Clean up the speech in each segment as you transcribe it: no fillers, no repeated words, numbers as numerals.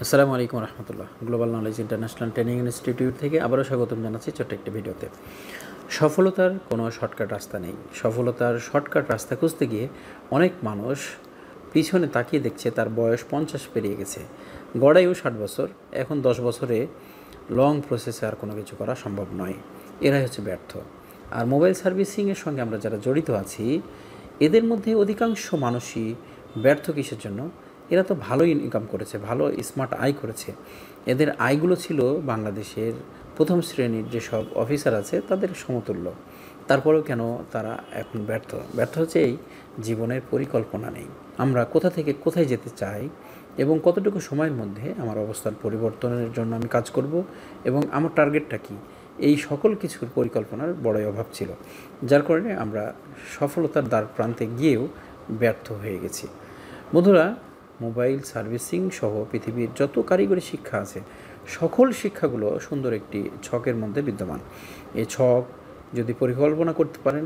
আসসালামু আলাইকুম রহমতুল্লাহ। Global knowledge international training institute থেকে আবারও স্বাগতম জানাচ্ছি ছোট্ট একটি ভিডিওতে। সফলতার কোনো শর্টকাট রাস্তা নেই। সফলতার শর্টকাট রাস্তা খুঁজতে গিয়ে অনেক মানুষ পিছনে তাকিয়ে দেখছে তার বয়স 50 পেরিয়ে গেছে, গড়াইও 60 বছর, এখন 10 বছরে লং প্রসেসে আর কোনো কিছু করা সম্ভব নয়। এরাই হচ্ছে ব্যর্থ। আর মোবাইল সার্ভিসিংয়ের সঙ্গে আমরা যারা জড়িত আছি, এদের মধ্যে অধিকাংশ মানুষই ব্যর্থ কিসের জন্য? এরা তো ভালোই ইনকাম করেছে, ভালো স্মার্ট আয় করেছে। এদের আয়গুলো ছিল বাংলাদেশের প্রথম শ্রেণীর যেসব অফিসার আছে তাদের সমতুল্য। তারপরেও কেন তারা এখন ব্যর্থ হচ্ছে এই জীবনের পরিকল্পনা নেই। আমরা কোথা থেকে কোথায় যেতে চাই এবং কতটুকু সময়ের মধ্যে আমার অবস্থান পরিবর্তনের জন্য আমি কাজ করব এবং আমার টার্গেটটা কী, এই সকল কিছুর পরিকল্পনার বড়ই অভাব ছিল, যার কারণে আমরা সফলতার দ্বার প্রান্তে গিয়েও ব্যর্থ হয়ে গেছি। বন্ধুরা, মোবাইল সার্ভিসিং সহ পৃথিবীর যত কারিগরি শিক্ষা আছে সকল শিক্ষাগুলো সুন্দর একটি ছকের মধ্যে বিদ্যমান। এই ছক যদি পরিকল্পনা করতে পারেন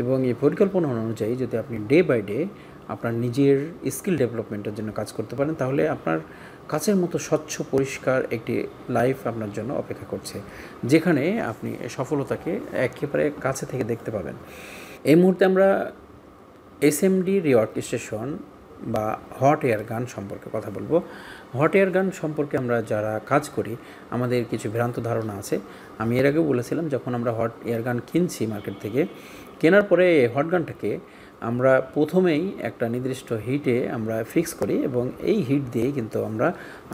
এবং এই পরিকল্পনা অনুযায়ী যদি আপনি ডে বাই ডে আপনার নিজের স্কিল ডেভেলপমেন্টের জন্য কাজ করতে পারেন, তাহলে আপনার কাছের মতো স্বচ্ছ পরিষ্কার একটি লাইফ আপনার জন্য অপেক্ষা করছে, যেখানে আপনি সফলতাকে একেবারে কাছে থেকে দেখতে পাবেন। এই মুহূর্তে আমরা এসএমডি রিঅর্কেস্ট্রেশন বা হট এয়ার গান সম্পর্কে কথা বলবো। হট এয়ার গান সম্পর্কে আমরা যারা কাজ করি আমাদের কিছু ভ্রান্ত ধারণা আছে। আমি এর আগেও বলেছিলাম, যখন আমরা হট এয়ার গান কিনছি মার্কেট থেকে, কেনার পরে হট গানটাকে আমরা প্রথমেই একটা নির্দিষ্ট হিটে আমরা ফিক্স করি এবং এই হিট দিয়েই কিন্তু আমরা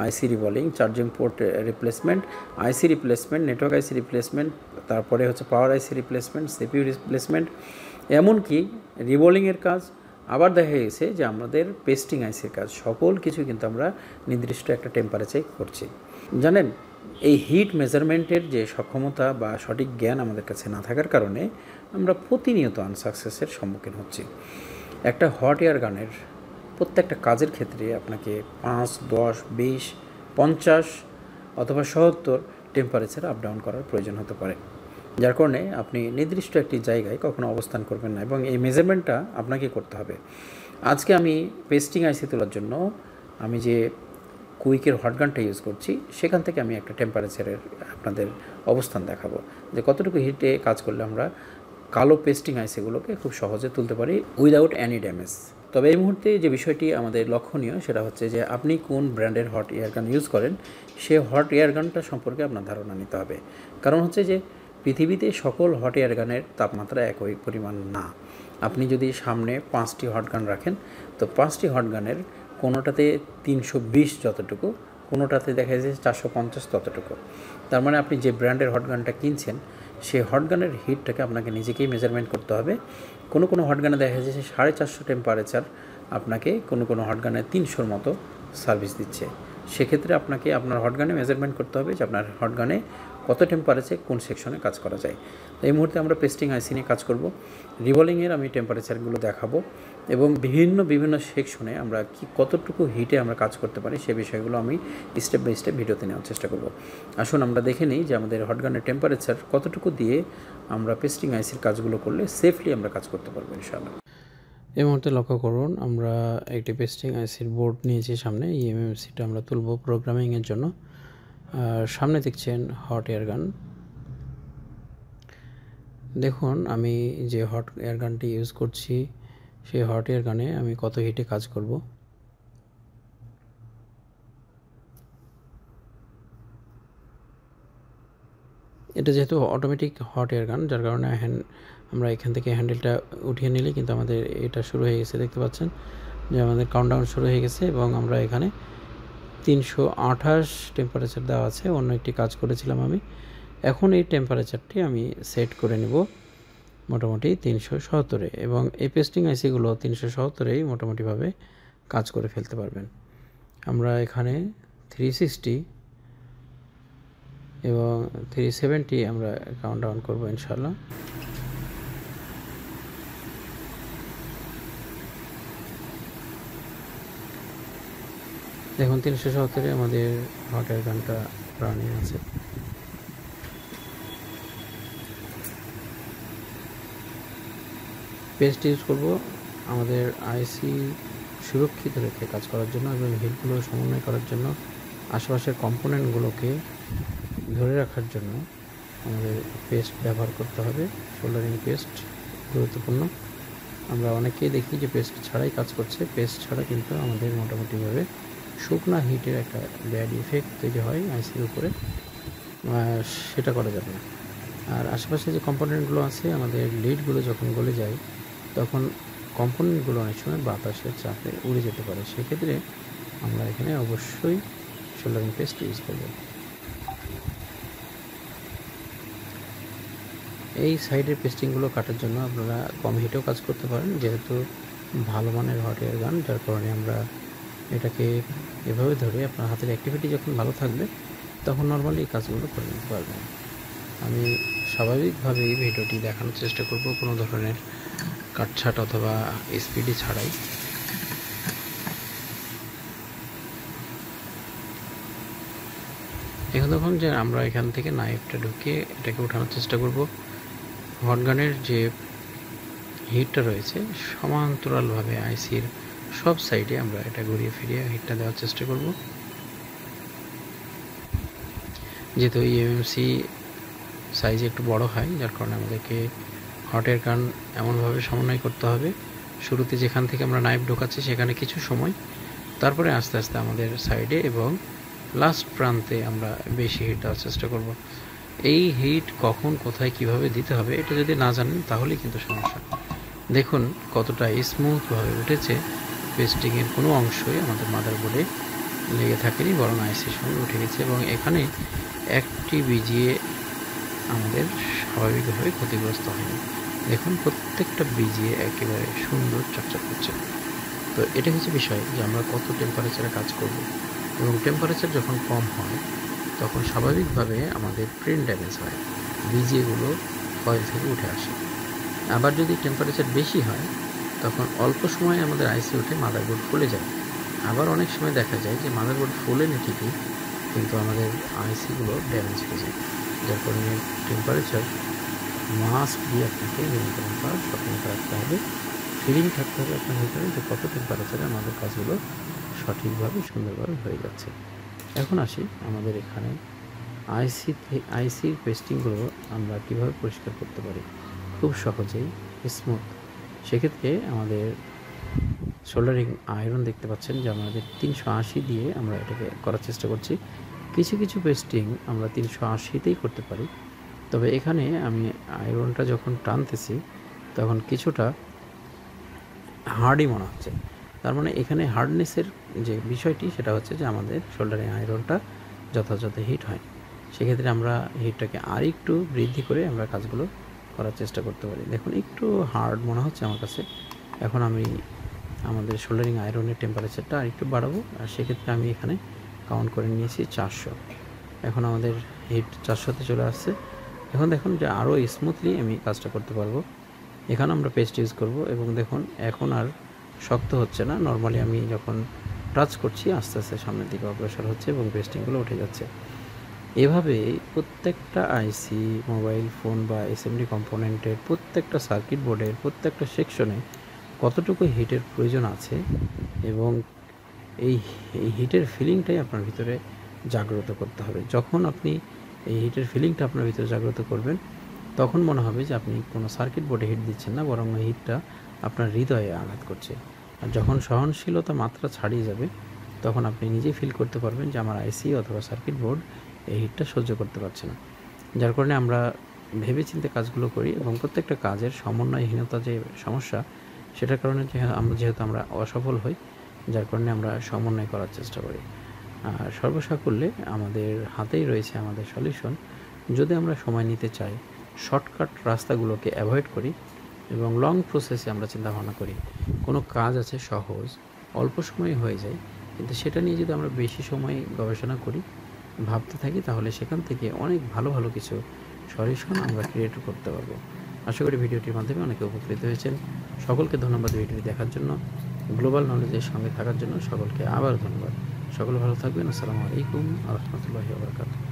আইসি রিভলিং, চার্জিং পোর্ট রিপ্লেসমেন্ট, আইসি রিপ্লেসমেন্ট, নেটওয়ার্ক আইসি রিপ্লেসমেন্ট, তারপরে হচ্ছে পাওয়ার আইসি রিপ্লেসমেন্ট, সিপিইউ রিপ্লেসমেন্ট, এমনকি রিভলিংয়ের কাজ, আবার দেখা গেছে যে আমাদের পেস্টিং আইসির কাজ, সকল কিছু কিন্তু আমরা নির্দিষ্ট একটা টেম্পারেচারে করছি। জানেন, এই হিট মেজারমেন্টের যে সক্ষমতা বা সঠিক জ্ঞান আমাদের কাছে না থাকার কারণে আমরা প্রতিনিয়ত আনসাকসেসের সম্মুখীন হচ্ছি। একটা হট এয়ার গানের প্রত্যেকটা কাজের ক্ষেত্রে আপনাকে 5, 10, 20, 50 অথবা 77 টেম্পারেচার আপ ডাউন করার প্রয়োজন হতে পারে, যার কারণে আপনি নির্দিষ্ট একটি জায়গায় কখনো অবস্থান করবেন না এবং এই মেজারমেন্টটা আপনাকে করতে হবে। আজকে আমি পেস্টিং আইসি তোলার জন্য আমি যে কুইকের হটগানটা ইউজ করছি, সেখান থেকে আমি একটা টেম্পারেচারের আপনাদের অবস্থান দেখাবো যে কতটুকু হিটে কাজ করলে আমরা কালো পেস্টিং আইসিগুলোকে খুব সহজে তুলতে পারি উইদাউট এনি ড্যামেজ। তবে এই মুহূর্তে যে বিষয়টি আমাদের লক্ষণীয় সেটা হচ্ছে যে আপনি কোন ব্র্যান্ডের হট এয়ার গান ইউজ করেন, সে হট এয়ার গানটা সম্পর্কে আপনার ধারণা নিতে হবে। কারণ হচ্ছে যে পৃথিবীতে সকল হট এয়ার গানের তাপমাত্রা একই পরিমাণ না। আপনি যদি সামনে 5টি হট গান রাখেন, তো 5টি হট গানের কোনোটাতে 320 যতটুকু, কোনোটাতে দেখা যাচ্ছে 450 ততটুকু। তার মানে আপনি যে ব্র্যান্ডের হট গানটা কিনছেন সেই হট গানের হিটটাকে আপনাকে নিজেকেই মেজারমেন্ট করতে হবে। কোনো হট গানে দেখা যাচ্ছে 450 টেম্পারেচার, আপনাকে কোনো হট গানে 300 মতো সার্ভিস দিচ্ছে। সেক্ষেত্রে আপনাকে আপনার হট গানে মেজারমেন্ট করতে হবে যে আপনার হট গানে কত টেম্পারেচারে কোন সেকশনে কাজ করা যায়। তো এই মুহূর্তে আমরা পেস্টিং আইসি নিয়ে কাজ করব। রিভলিংয়ের আমি টেম্পারেচারগুলো দেখাবো এবং বিভিন্ন সেকশনে আমরা কতটুকু হিটে আমরা কাজ করতে পারি সে বিষয়গুলো আমি স্টেপ বাই স্টেপ ভিডিওতে নেওয়ার চেষ্টা করব। আসুন আমরা দেখে নিই যে আমাদের হটগানের টেম্পারেচার কতটুকু দিয়ে আমরা পেস্টিং আইসির কাজগুলো করলে সেফলি আমরা কাজ করতে পারবো ইনশাআল্লাহ। এই মুহূর্তে লক্ষ্য করুন, আমরা একটি পেস্টিং আইসির বোর্ড নিয়েছি সামনে। ইএমএমসিটা আমরা তুলব প্রোগ্রামিংয়ের জন্য। আর সামনে দেখছেন হট এয়ার গান। দেখুন আমি যে হট এয়ার গানটি ইউজ করছি সেই হট এয়ার গানে আমি কত হিটে কাজ করব। এটা যেহেতু অটোমেটিক হট এয়ার গান, যার কারণে আমরা এখান থেকে হ্যান্ডেলটা উঠিয়ে নিলে কিন্তু আমাদের এটা শুরু হয়ে গেছে। দেখতে পাচ্ছেন যে আমাদের কাউন্টডাউন শুরু হয়ে গেছে এবং আমরা এখানে 328 টেম্পারেচার দেওয়া আছে। অন্য একটি কাজ করেছিলাম আমি। এখন এই টেম্পারেচারটি আমি সেট করে নেব মোটামুটি 370-এ এবং এই পেস্টিং আইসিগুলো 370-এই মোটামুটিভাবে কাজ করে ফেলতে পারবেন। আমরা এখানে 360 এবং 370 আমরা কাউন্টডাউন করব ইনশাআল্লাহ। দেখুন 370-এ আমাদের হট এয়ার গানটা রানিং আছে। পেস্ট ইউজ করব আমাদের আইসি সুরক্ষিত রেখে কাজ করার জন্য এবং হিটগুলো সমন্বয় করার জন্য আশেপাশের কম্পোনেন্টগুলোকে ধরে রাখার জন্য আমাদের পেস্ট ব্যবহার করতে হবে। সোল্ডারিং পেস্ট গুরুত্বপূর্ণ। আমরা অনেকেই দেখি যে পেস্ট ছাড়াই কাজ করছে। পেস্ট ছাড়া কিন্তু আমাদের মোটামুটিভাবে শুকনা হিটের একটা ব্যাড ইফেক্ট তৈরি হয় আইসির উপরে, সেটা করা যাবে না। আর আশেপাশে যে কম্পোনেন্টগুলো আছে, আমাদের লিডগুলো যখন গলে যায় তখন কম্পোনেন্টগুলো অনেক সময় বাতাসের চাপে উড়ে যেতে পারে। সেক্ষেত্রে আমরা এখানে অবশ্যই সোল্ডারিং পেস্ট ইউজ করব। এই সাইডের পেস্টিংগুলো কাটার জন্য আপনারা কম হিটেও কাজ করতে পারেন, যেহেতু ভালো মানের হট এয়ার গান, যার কারণে আমরা এটাকে এভাবে ধরে আপনার হাতের অ্যাক্টিভিটি যখন ভালো থাকবে তখন নর্মালি এই কাজগুলো করে নিতে পারবেন। আমি স্বাভাবিকভাবে এই ভিডিওটি দেখানোর চেষ্টা করব, কোনো ধরনের কাটছাট অথবা স্পিডি ছাড়াই। এখন দেখুন যে আমরা এখান থেকে নাইফটা ঢুকিয়ে এটাকে ওঠানোর চেষ্টা করব। হটগানের যে হিটটা রয়েছে সমান্তরালভাবে আইসির সব সাইডে আমরা এটা ঘুরিয়ে ফিরিয়ে হিটটা দেওয়ার চেষ্টা করব। যেহেতু এই এমএমসি সাইজ একটু বড় হয়, যার কারণে আমাদেরকে হটের গান এমনভাবে সমন্বয় করতে হবে, শুরুতে যেখান থেকে আমরা নাইফ ঢোকাচ্ছি সেখানে কিছু সময়, তারপরে আস্তে আস্তে আমাদের সাইডে এবং লাস্ট প্রান্তে আমরা বেশি হিট দেওয়ার চেষ্টা করব। এই হিট কখন কোথায় কিভাবে দিতে হবে এটা যদি না জানেন তাহলেই কিন্তু সমস্যা। দেখুন কতটা স্মুথভাবে উঠেছে, পেস্টিংয়ের কোনো অংশই আমাদের মাদারবোর্ডে লেগে থাকেনি, বরং আইসির সঙ্গে উঠে গেছে এবং এখানে একটি বিজিএ আমাদের স্বাভাবিকভাবে ক্ষতিগ্রস্ত হয়নি। দেখুন প্রত্যেকটা বিজিএ একেবারে সুন্দর চকচক করছে। তো এটা হচ্ছে বিষয় যে আমরা কত টেম্পারেচারে কাজ করব, এবং টেম্পারেচার যখন কম হয় তখন স্বাভাবিকভাবে আমাদের প্রিন্ট ড্যামেজ হয়, বিজিএগুলো ফয়েল থেকে উঠে আসে। আবার যদি টেম্পারেচার বেশি হয় তখন অল্প সময়ে আমাদের আইসি উঠে মাদারবোর্ড ফুলে যায়। আবার অনেক সময় দেখা যায় যে মাদারবোর্ড ফুলেনি ঠিকই, কিন্তু আমাদের আইসিগুলো ড্যামেজ হয়ে যায়। যার কারণে টেম্পারেচার মাস্ট দিয়ে আপনাকে নিয়ন্ত্রণ করা সতর্কতা রাখতে হবে। ফিলিং থাকতে হবে আপনার ভিতরে যে কত টেম্পারেচারে আমাদের কাজগুলো সঠিকভাবে সুন্দরভাবে হয়ে যাচ্ছে। এখন আসি আমাদের এখানে আইসির পেস্টিংগুলো আমরা কীভাবে পরিষ্কার করতে পারি খুব সহজেই স্মুথ। সেক্ষেত্রে আমাদের সোল্ডারিং আয়রন দেখতে পাচ্ছেন যে আমাদের 380 দিয়ে আমরা এটাকে করার চেষ্টা করছি। কিছু কিছু পেস্টিং আমরা 380তেই করতে পারি, তবে এখানে আমি আয়রনটা যখন টানতেছি তখন কিছুটা হার্ডই মনে হচ্ছে। তার মানে এখানে হার্ডনেসের যে বিষয়টি সেটা হচ্ছে যে আমাদের সোল্ডারিং আয়রনটা যথাযথ হিট হয়। সেক্ষেত্রে আমরা হিটটাকে আর একটু বৃদ্ধি করে আমরা কাজগুলো করার চেষ্টা করতে পারি। দেখুন একটু হার্ড মনে হচ্ছে আমার কাছে। এখন আমি আমাদের সোল্ডারিং আয়রনের টেম্পারেচারটা আর একটু বাড়াবো, আর সেক্ষেত্রে আমি এখানে কাউন্ট করে নিয়েছি 400। এখন আমাদের হিট 400তে চলে আসছে। এখন দেখুন যে আরও স্মুথলি আমি কাজটা করতে পারবো। এখানে আমরা পেস্ট ইউজ করব এবং দেখুন এখন আর শক্ত হচ্ছে না। নর্মালি আমি যখন টাচ করছি আস্তে আস্তে সামনের দিকে অগ্রসর হচ্ছে এবং পেস্টিংগুলো উঠে যাচ্ছে। এভাবে প্রত্যেকটা আইসি, মোবাইল ফোন বা এসএমডি কম্পোনেন্টের প্রত্যেকটা সার্কিট বোর্ডের প্রত্যেকটা সেকশনে কতটুকু হিটের প্রয়োজন আছে এবং এই হিটের ফিলিংটাই আপনার ভিতরে জাগ্রত করতে হবে। যখন আপনি এই হিটের ফিলিংটা আপনার ভিতরে জাগ্রত করবেন তখন মনে হবে যে আপনি কোনো সার্কিট বোর্ডে হিট দিচ্ছেন না, বরং এই হিটটা আপনার হৃদয়ে আঘাত করছে। আর যখন সহনশীলতা মাত্রা ছাড়িয়ে যাবে তখন আপনি নিজেই ফিল করতে পারবেন যে আমার আইসি অথবা সার্কিট বোর্ড এই হিটটা সহ্য করতে পারছে না। যার কারণে আমরা ভেবেচিন্তে কাজগুলো করি এবং প্রত্যেকটা কাজের সমন্বয়হীনতা যে সমস্যা সেটার কারণে যেহেতু আমরা অসফল হই, যার কারণে আমরা সমন্বয় করার চেষ্টা করি। আর সর্বসাকুল্যে আমাদের হাতেই রয়েছে আমাদের সলিউশন। যদি আমরা সময় নিতে চাই, শর্টকাট রাস্তাগুলোকে অ্যাভয়েড করি এবং লং প্রসেসে আমরা চিন্তাভাবনা করি, কোনো কাজ আছে সহজ, অল্প সময়ে হয়ে যায়, কিন্তু সেটা নিয়ে যদি আমরা বেশি সময় গবেষণা করি, ভাবতে থাকি, তাহলে সেখান থেকে অনেক ভালো ভালো কিছু সলিউশন আমরা ক্রিয়েট করতে পারবো। আশা করি ভিডিওটির মাধ্যমে অনেকে উপকৃত হয়েছেন। সকলকে ধন্যবাদ ভিডিওটি দেখার জন্য, গ্লোবাল নলেজের সঙ্গে থাকার জন্য সকলকে আবার ধন্যবাদ। সকলে ভালো থাকবেন। আসসালামু আলাইকুম ওয়া রাহমাতুল্লাহি ওয়া বারাকাতুহু।